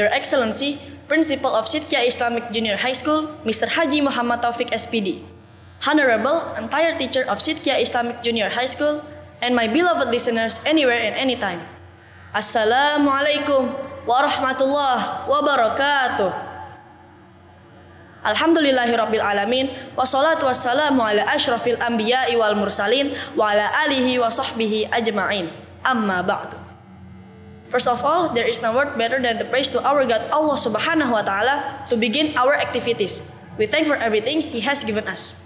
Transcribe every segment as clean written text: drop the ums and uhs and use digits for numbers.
Your Excellency, Principal of Sidkia Islamic Junior High School, Mr. Haji Muhammad Taufik SPD, Honorable entire teacher of Sidkia Islamic Junior High School, and my beloved listeners anywhere and anytime. Assalamualaikum warahmatullahi wabarakatuh. Alhamdulillahirabbil alamin, wassalatu wassalamu ala asyrafil anbiya'i wal mursalin wa ala alihi wa sahbihi ajma'in. Amma ba'du. First of all, there is no word better than the praise to our God Allah Subhanahu wa Ta'ala to begin our activities. We thank for everything He has given us.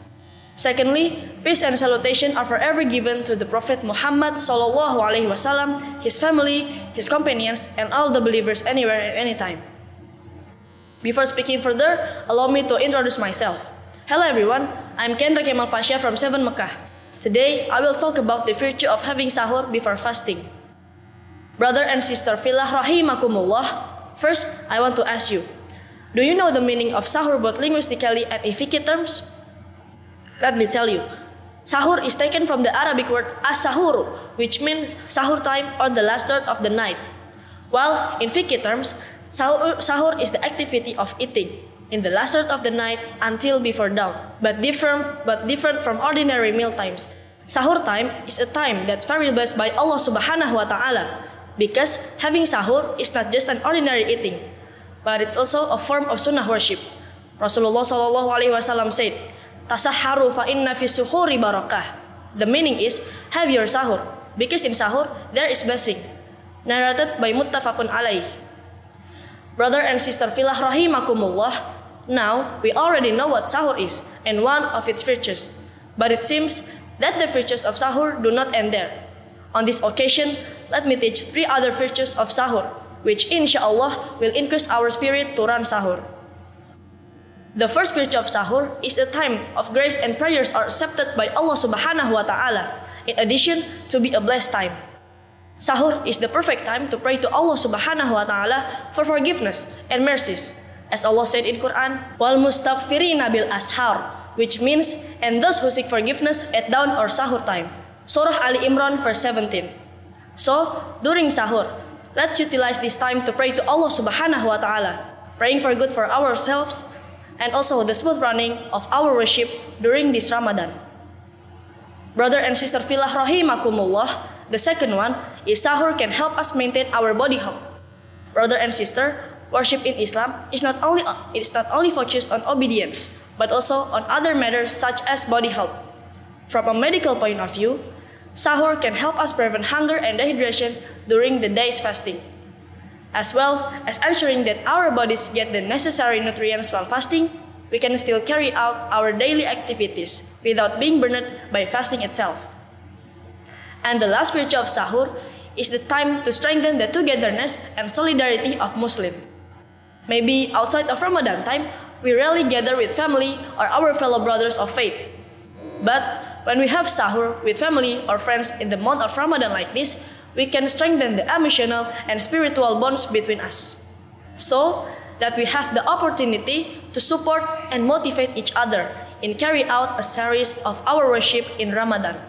Secondly, peace and salutation are forever given to the Prophet Muhammad Sallallahu Alaihi Wasallam, his family, his companions, and all the believers anywhere and anytime. Before speaking further, allow me to introduce myself. Hello everyone, I'm Kendra Kemal Pasha from 7 Mekah. Today, I will talk about the virtue of having sahur before fasting. Brother and sister fillah rahimakumullah, first I want to ask you, do you know the meaning of sahur both linguistically and in fiqh terms? Let me tell you, sahur is taken from the Arabic word as-sahur, which means sahur time or the last third of the night. While in fiqh terms, sahur is the activity of eating in the last third of the night until before dawn, but different from ordinary meal times. Sahur time is a time that's very blessed by Allah Subhanahu wa Ta'ala, because having sahur is not just an ordinary eating, but it's also a form of sunnah worship. Rasulullah Sallallahu Alaihi Wasallam said, "Tasahharu fa inna fi suhuri barakah." The meaning is, have your sahur, because in sahur there is blessing. Narrated by Muttafaqun Alaih. Brother and sister fillah rahimakumullah, now we already know what sahur is and one of its virtues. But it seems that the virtues of sahur do not end there. On this occasion, let me teach 3 other virtues of sahur, which insha'Allah will increase our spirit to run sahur. The first virtue of sahur is a time of grace and prayers are accepted by Allah Subhanahu wa Ta'ala, in addition to be a blessed time. Sahur is the perfect time to pray to Allah Subhanahu wa Ta'ala for forgiveness and mercies. As Allah said in Quran, "Wal mustaghfirina bil ashar," which means, and those who seek forgiveness at dawn or sahur time. Surah Ali Imran verse 17. So, during sahur, let's utilize this time to pray to Allah Subhanahu wa Ta'ala, praying for good for ourselves and also the smooth running of our worship during this Ramadan. Brother and sister fillah rahimakumullah, the second one is sahur can help us maintain our body health. Brother and sister, worship in Islam is not only focused on obedience, but also on other matters such as body health. From a medical point of view, sahur can help us prevent hunger and dehydration during the day's fasting, as well as ensuring that our bodies get the necessary nutrients while fasting. We can still carry out our daily activities without being burned by fasting itself. And the last virtue of sahur is the time to strengthen the togetherness and solidarity of Muslims. Maybe outside of Ramadan time, we rarely gather with family or our fellow brothers of faith. But when we have sahur with family or friends in the month of Ramadan like this, we can strengthen the emotional and spiritual bonds between us, so that we have the opportunity to support and motivate each other in carry out a series of our worship in Ramadan.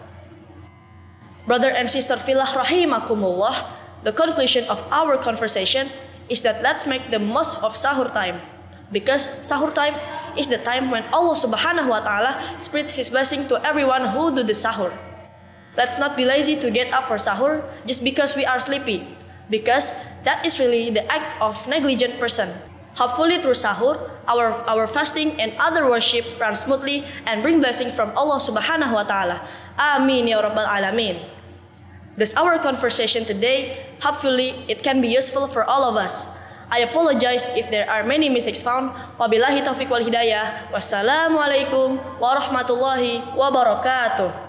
Brother and sister fillah rahimakumullah, the conclusion of our conversation is that let's make the most of sahur time, because sahur time is the time when Allah Subhanahu wa Ta'ala spreads His blessing to everyone who do the sahur. Let's not be lazy to get up for sahur just because we are sleepy, because that is really the act of negligent person. Hopefully through sahur, our fasting and other worship run smoothly and bring blessing from Allah Subhanahu wa Ta'ala. Amin ya rabbal alamin. That's our conversation today. Hopefully it can be useful for all of us. I apologize if there are many mistakes found. Wabillahi taufiq wal hidayah. Wassalamualaikum warahmatullahi wabarakatuh.